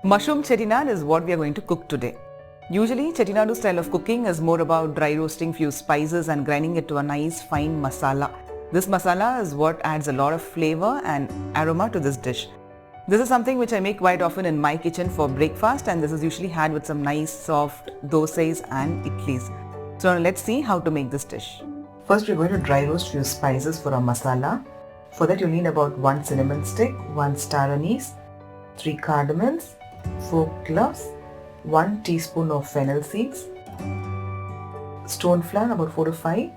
Mushroom chettinad is what we are going to cook today. Usually, Chettinadu style of cooking is more about dry roasting few spices and grinding it to a nice fine masala. This masala is what adds a lot of flavor and aroma to this dish. This is something which I make quite often in my kitchen for breakfast, and this is usually had with some nice soft dosais and idlis. So now let's see how to make this dish. First, we're going to dry roast few spices for our masala. For that, you'll need about 1 cinnamon stick, 1 star anise, 3 cardamoms, 4 cloves, 1 teaspoon of fennel seeds, stone flour about 4 to 5,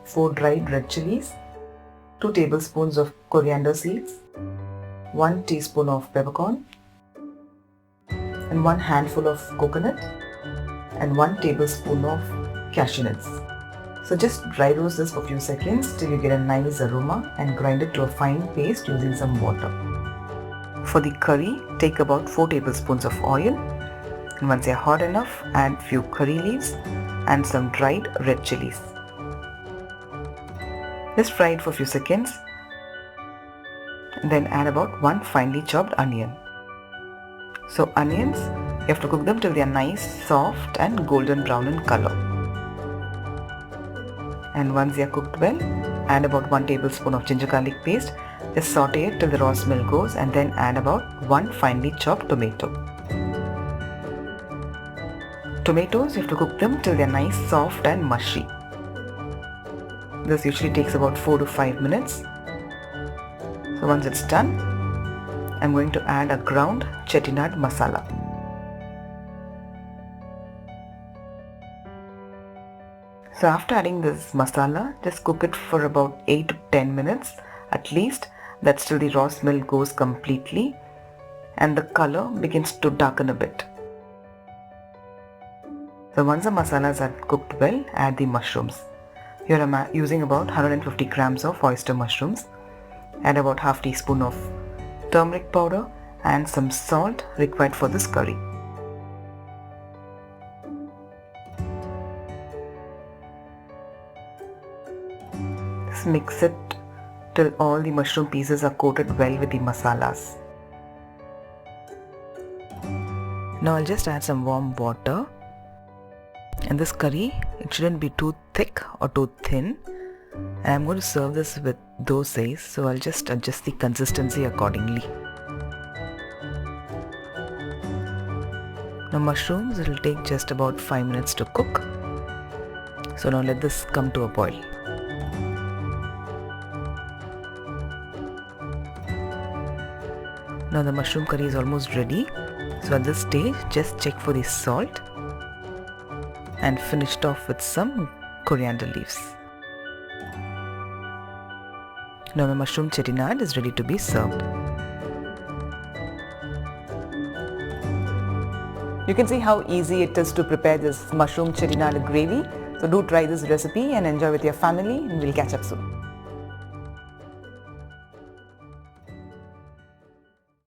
4 dried red chillies, 2 tablespoons of coriander seeds, 1 teaspoon of peppercorn, and 1 handful of coconut, and 1 tablespoon of cashew nuts. So just dry roast this for a few seconds till you get a nice aroma and grind it to a fine paste using some water. For the curry, take about 4 tablespoons of oil, and once they are hot enough, add few curry leaves and some dried red chillies. Just fry it for a few seconds, and then add about 1 finely chopped onion. So onions, you have to cook them till they are nice, soft and golden brown in color. And once they are cooked well, add about 1 tablespoon of ginger garlic paste. Just saute it till the raw smell goes, and then add about 1 finely chopped tomato. Tomatoes, you have to cook them till they are nice, soft and mushy. This usually takes about 4 to 5 minutes. So once it's done, I'm going to add a ground Chettinad masala. So after adding this masala, just cook it for about 8 to 10 minutes at least. That's till the raw smell goes completely and the color begins to darken a bit. So once the masalas are cooked well, add the mushrooms. Here I'm using about 150 grams of oyster mushrooms. Add about half teaspoon of turmeric powder and some salt required for this curry. Just mix it till all the mushroom pieces are coated well with the masalas. Now I'll just add some warm water. And this curry, it shouldn't be too thick or too thin. And I'm going to serve this with dosai, so I'll just adjust the consistency accordingly. Now mushrooms, it will take just about 5 minutes to cook. So now let this come to a boil. Now the mushroom curry is almost ready. So at this stage, just check for the salt and finished off with some coriander leaves. Now my mushroom chettinad is ready to be served. You can see how easy it is to prepare this mushroom chettinad gravy. So do try this recipe and enjoy with your family, and we'll catch up soon.